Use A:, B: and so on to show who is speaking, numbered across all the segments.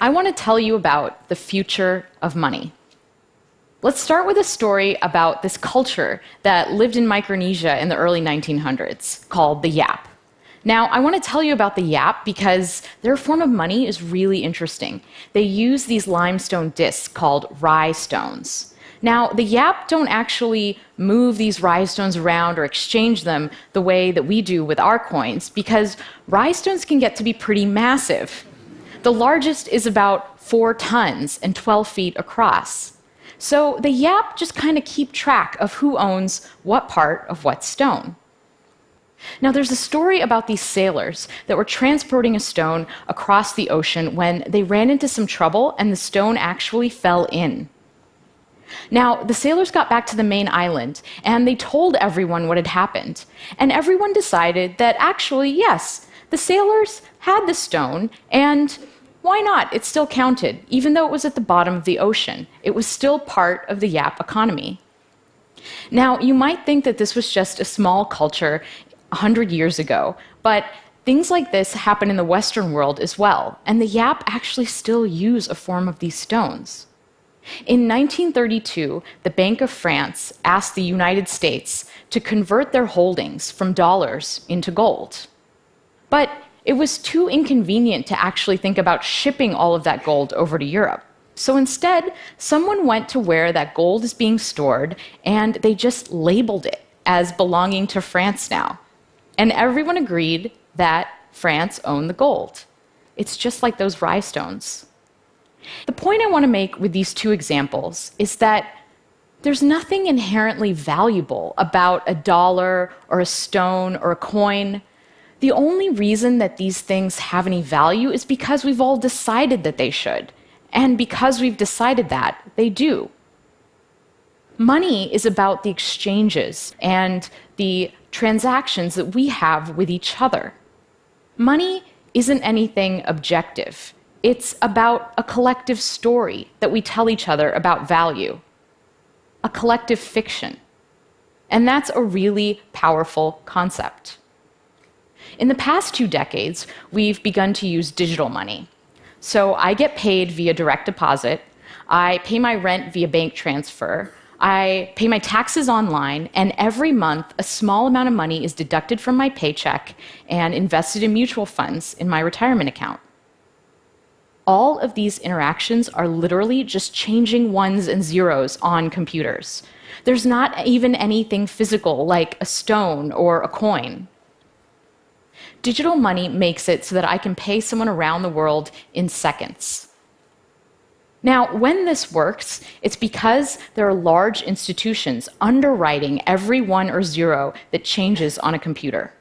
A: I want to tell you about the future of money. Let's start with a story about this culture that lived in Micronesia in the early 1900s called the Yap. Now, I want to tell you about the Yap because their form of money is really interesting. They use these limestone discs called rye stones. Now, the Yap don't actually move these rye stones around or exchange them the way that we do with our coins because rye stones can get to be pretty massive. The largest is about 4 tons and 12 feet across. So the Yap just kind of keep track of who owns what part of what stone. Now, there's a story about these sailors that were transporting a stone across the ocean when they ran into some trouble and the stone actually fell in. Now, the sailors got back to the main island and they told everyone what had happened. And everyone decided that actually, yes, the sailors had the stone and why not? It still counted, even though it was at the bottom of the ocean. It was still part of the Yap economy. Now, you might think that this was just a small culture 100 years ago, but things like this happen in the Western world as well, and the Yap actually still use a form of these stones. In 1932, the Bank of France asked the United States to convert their holdings from dollars into gold. But it was too inconvenient to actually think about shipping all of that gold over to Europe. So instead, someone went to where that gold is being stored and they just labeled it as belonging to France now. And everyone agreed that France owned the gold. It's just like those rye stones. The point I want to make with these two examples is that there's nothing inherently valuable about a dollar or a stone or a coin. The only reason that these things have any value is because we've all decided that they should. And because we've decided that, they do. Money is about the exchanges and the transactions that we have with each other. Money isn't anything objective. It's about a collective story that we tell each other about value, a collective fiction. And that's a really powerful concept. In the past 2 decades, we've begun to use digital money. So I get paid via direct deposit, I pay my rent via bank transfer, I pay my taxes online, and every month a small amount of money is deducted from my paycheck and invested in mutual funds in my retirement account. All of these interactions are literally just changing ones and zeros on computers. There's not even anything physical like a stone or a coin. Digital money makes it so that I can pay someone around the world in seconds. Now, when this works, it's because there are large institutions underwriting every 1 or 0 that changes on a computer.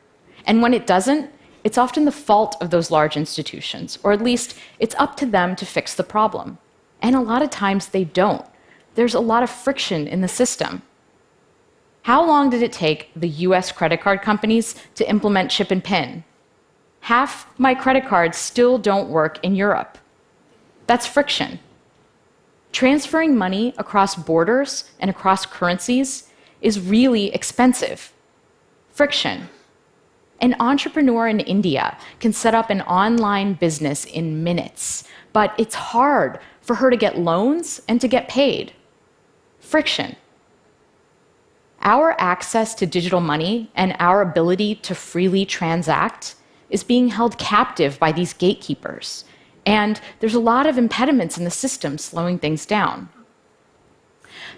A: And when it doesn't, it's often the fault of those large institutions, or at least it's up to them to fix the problem. And a lot of times they don't. There's a lot of friction in the system. How long did it take the US credit card companies to implement chip and PIN? Half my credit cards still don't work in Europe. That's friction. Transferring money across borders and across currencies is really expensive. Friction. An entrepreneur in India can set up an online business in minutes, but it's hard for her to get loans and to get paid. Friction. Our access to digital money and our ability to freely transact is being held captive by these gatekeepers. And there's a lot of impediments in the system slowing things down.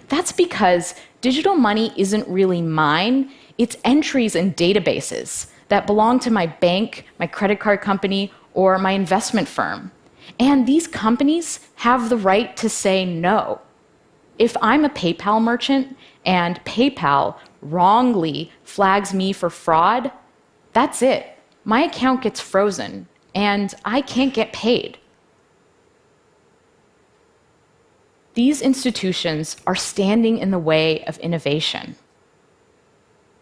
A: That's because digital money isn't really mine, it's entries in databases that belong to my bank, my credit card company, or my investment firm. And these companies have the right to say no. If I'm a PayPal merchant and PayPal wrongly flags me for fraud, that's it. My account gets frozen and I can't get paid. These institutions are standing in the way of innovation.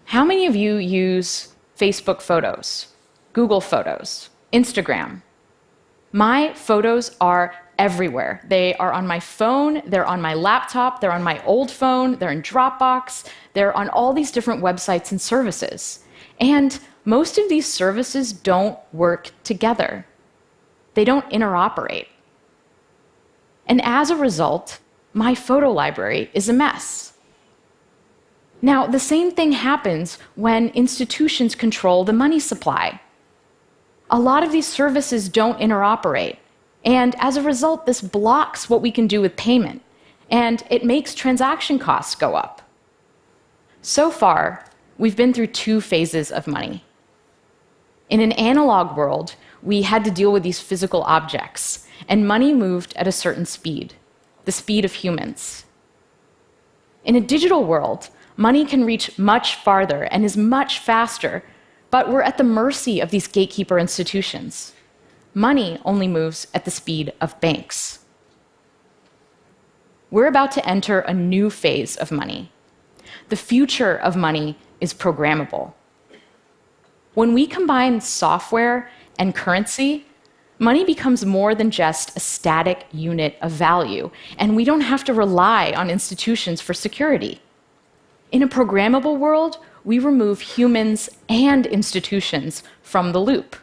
A: How many of you use Facebook Photos, Google Photos, Instagram? My photos are everywhere. They are on my phone, they're on my laptop, they're on my old phone, they're in Dropbox, they're on all these different websites and services. And most of these services don't work together. They don't interoperate. And as a result, my photo library is a mess. Now, the same thing happens when institutions control the money supply. A lot of these services don't interoperate, and as a result, this blocks what we can do with payment, and it makes transaction costs go up. So far, we've been through two phases of money. In an analog world, we had to deal with these physical objects, and money moved at a certain speed, the speed of humans. In a digital world, money can reach much farther and is much faster, but we're at the mercy of these gatekeeper institutions. Money only moves at the speed of banks. We're about to enter a new phase of money. The future of money is programmable. When we combine software and currency, money becomes more than just a static unit of value, and we don't have to rely on institutions for security. In a programmable world, we remove humans and institutions from the loop.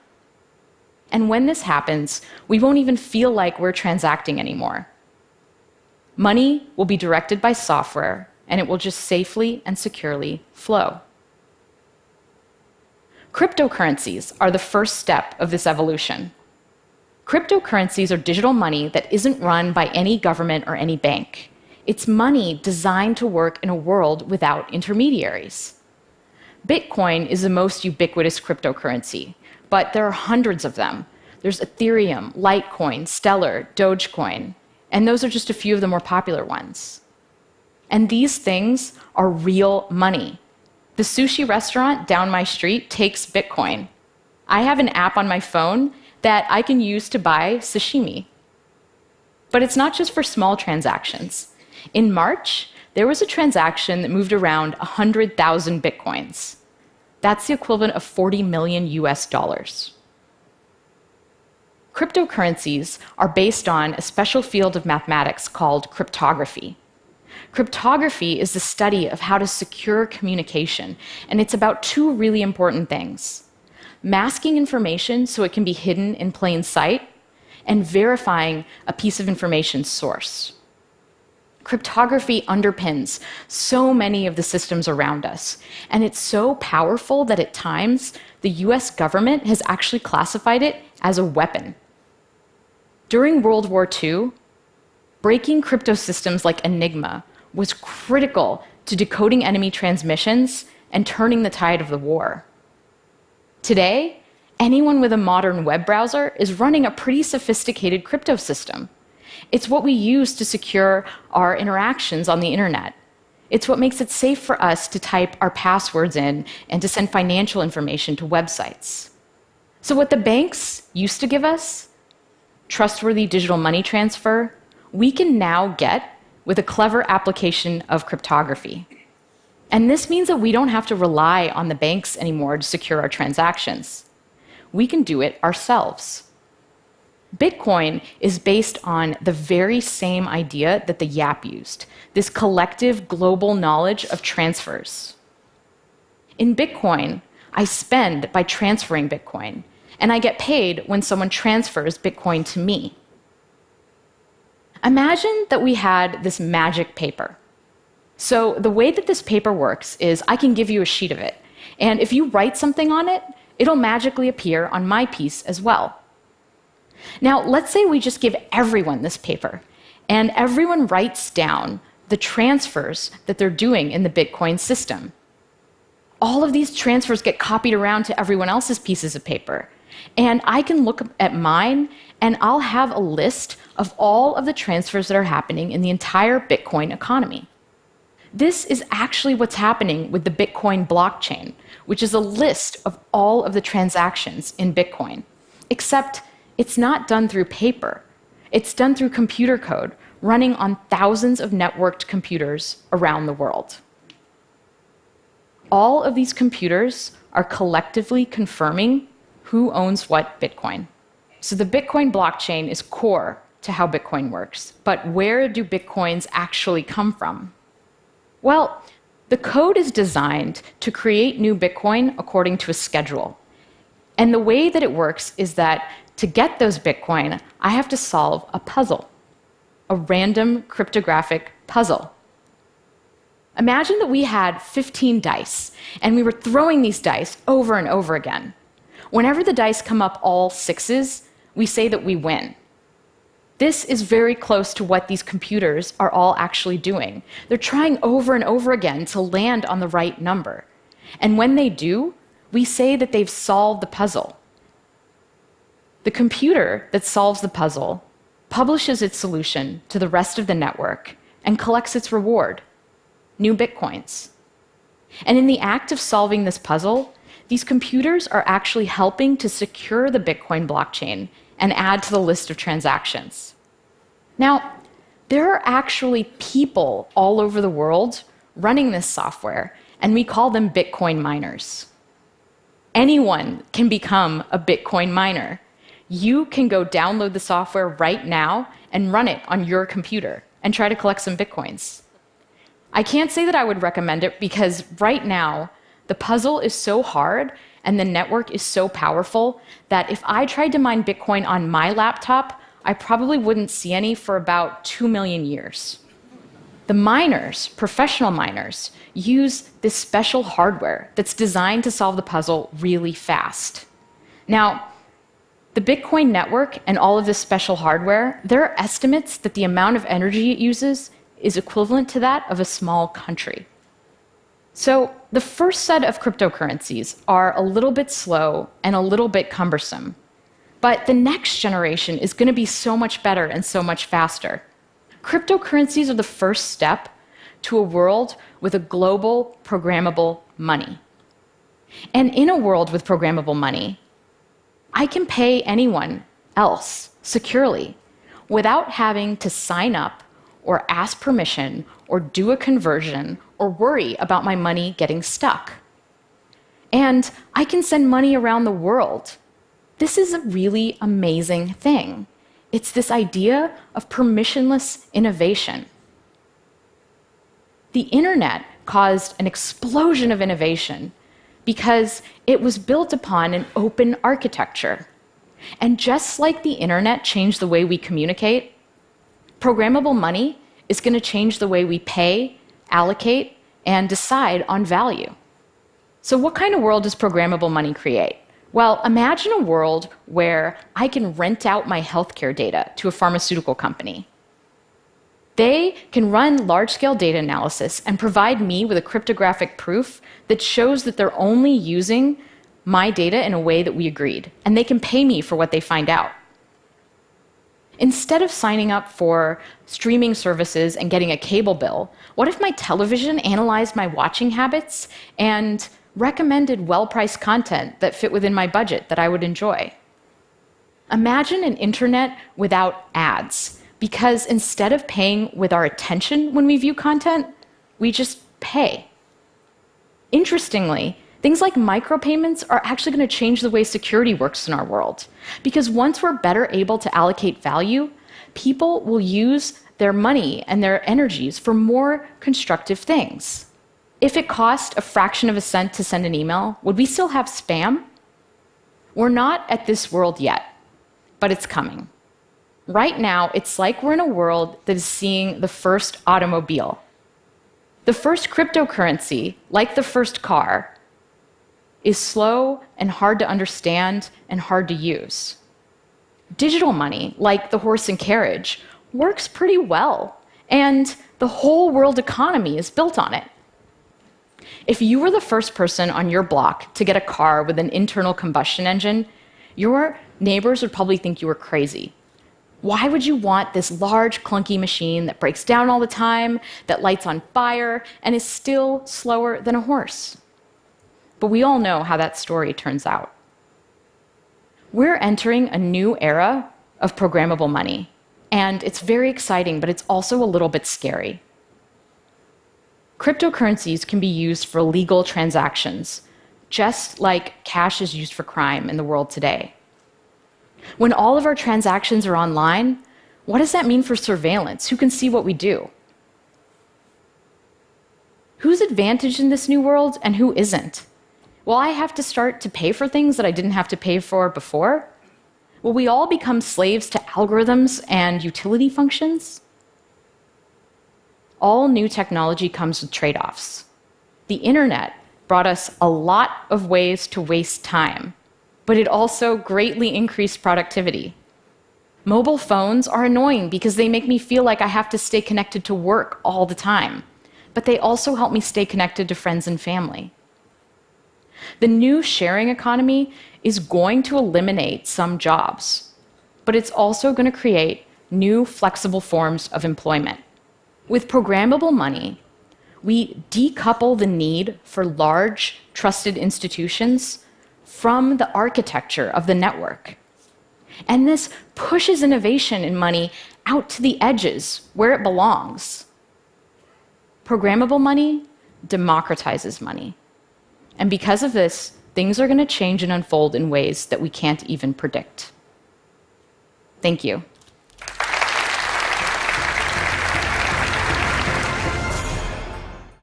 A: And when this happens, we won't even feel like we're transacting anymore. Money will be directed by software, and it will just safely and securely flow. Cryptocurrencies are the first step of this evolution. Cryptocurrencies are digital money that isn't run by any government or any bank. It's money designed to work in a world without intermediaries. Bitcoin is the most ubiquitous cryptocurrency, but there are hundreds of them. There's Ethereum, Litecoin, Stellar, Dogecoin, and those are just a few of the more popular ones. And these things are real money. The sushi restaurant down my street takes Bitcoin. I have an app on my phone that I can use to buy sashimi. But it's not just for small transactions. In March, there was a transaction that moved around 100,000 Bitcoins. That's the equivalent of 40 million US dollars. Cryptocurrencies are based on a special field of mathematics called cryptography. Cryptography is the study of how to secure communication, and it's about two really important things: masking information so it can be hidden in plain sight, and verifying a piece of information's source. Cryptography underpins so many of the systems around us, and it's so powerful that at times the US government has actually classified it as a weapon. During World War II, breaking crypto systems like Enigma was critical to decoding enemy transmissions and turning the tide of the war. Today, anyone with a modern web browser is running a pretty sophisticated crypto system. It's what we use to secure our interactions on the internet. It's what makes it safe for us to type our passwords in and to send financial information to websites. So what the banks used to give us, trustworthy digital money transfer, we can now get with a clever application of cryptography. And this means that we don't have to rely on the banks anymore to secure our transactions. We can do it ourselves. Bitcoin is based on the very same idea that the Yap used, this collective global knowledge of transfers. In Bitcoin, I spend by transferring Bitcoin, and I get paid when someone transfers Bitcoin to me. Imagine that we had this magic paper. So the way that this paper works is I can give you a sheet of it, and if you write something on it, it'll magically appear on my piece as well. Now, let's say we just give everyone this paper, and everyone writes down the transfers that they're doing in the Bitcoin system. All of these transfers get copied around to everyone else's pieces of paper, and I can look at mine, and I'll have a list of all of the transfers that are happening in the entire Bitcoin economy. This is actually what's happening with the Bitcoin blockchain, which is a list of all of the transactions in Bitcoin, except it's not done through paper. It's done through computer code running on thousands of networked computers around the world. All of these computers are collectively confirming who owns what Bitcoin. So the Bitcoin blockchain is core to how Bitcoin works. But where do Bitcoins actually come from? Well, the code is designed to create new Bitcoin according to a schedule. And the way that it works is that to get those Bitcoin, I have to solve a puzzle. a random cryptographic puzzle. Imagine that we had 15 dice, and we were throwing these dice over and over again. Whenever the dice come up all sixes, we say that we win. This is very close to what these computers are all actually doing. They're trying over and over again to land on the right number. And when they do, we say that they've solved the puzzle. The computer that solves the puzzle publishes its solution to the rest of the network and collects its reward, new bitcoins. And in the act of solving this puzzle, these computers are actually helping to secure the Bitcoin blockchain and add to the list of transactions. Now, there are actually people all over the world running this software, and we call them Bitcoin miners. Anyone can become a Bitcoin miner. You can go download the software right now and run it on your computer and try to collect some Bitcoins. I can't say that I would recommend it because right now, the puzzle is so hard and the network is so powerful that if I tried to mine Bitcoin on my laptop, I probably wouldn't see any for about 2 million years. The miners, professional miners, use this special hardware that's designed to solve the puzzle really fast. Now, the Bitcoin network and all of this special hardware, there are estimates that the amount of energy it uses is equivalent to that of a small country. So the first set of cryptocurrencies are a little bit slow and a little bit cumbersome. But the next generation is going to be so much better and so much faster. Cryptocurrencies are the first step to a world with a global programmable money. And in a world with programmable money, I can pay anyone else securely without having to sign up or ask permission or do a conversion or worry about my money getting stuck. And I can send money around the world. This is a really amazing thing. It's this idea of permissionless innovation. The internet caused an explosion of innovation because it was built upon an open architecture. And just like the internet changed the way we communicate, programmable money is going to change the way we pay, allocate, and decide on value. So what kind of world does programmable money create? Well, imagine a world where I can rent out my healthcare data to a pharmaceutical company. They can run large-scale data analysis and provide me with a cryptographic proof that shows that they're only using my data in a way that we agreed, and they can pay me for what they find out. Instead of signing up for streaming services and getting a cable bill, what if my television analyzed my watching habits and recommended well-priced content that fit within my budget that I would enjoy? Imagine an internet without ads, because instead of paying with our attention when we view content, we just pay. Interestingly, things like micropayments are actually going to change the way security works in our world. Because once we're better able to allocate value, people will use their money and their energies for more constructive things. If it cost a fraction of a cent to send an email, would we still have spam? We're not at this world yet, but it's coming. Right now, it's like we're in a world that is seeing the first automobile. The first cryptocurrency, like the first car, is slow and hard to understand and hard to use. Digital money, like the horse and carriage, works pretty well, and the whole world economy is built on it. If you were the first person on your block to get a car with an internal combustion engine, your neighbors would probably think you were crazy. Why would you want this large, clunky machine that breaks down all the time, that lights on fire, and is still slower than a horse? But we all know how that story turns out. We're entering a new era of programmable money, and it's very exciting, but it's also a little bit scary. Cryptocurrencies can be used for legal transactions, just like cash is used for crime in the world today. When all of our transactions are online, what does that mean for surveillance? Who can see what we do? Who's advantaged in this new world and who isn't? Will I have to start to pay for things that I didn't have to pay for before? Will we all become slaves to algorithms and utility functions? all new technology comes with trade-offs. The internet brought us a lot of ways to waste time, but it also greatly increased productivity. Mobile phones are annoying because they make me feel like I have to stay connected to work all the time, but they also help me stay connected to friends and family. The new sharing economy is going to eliminate some jobs, but it's also going to create new flexible forms of employment. With programmable money, we decouple the need for large, trusted institutions from the architecture of the network. And this pushes innovation in money out to the edges where it belongs. Programmable money democratizes money. And because of this, things are going to change and unfold in ways that we can't even predict. Thank you.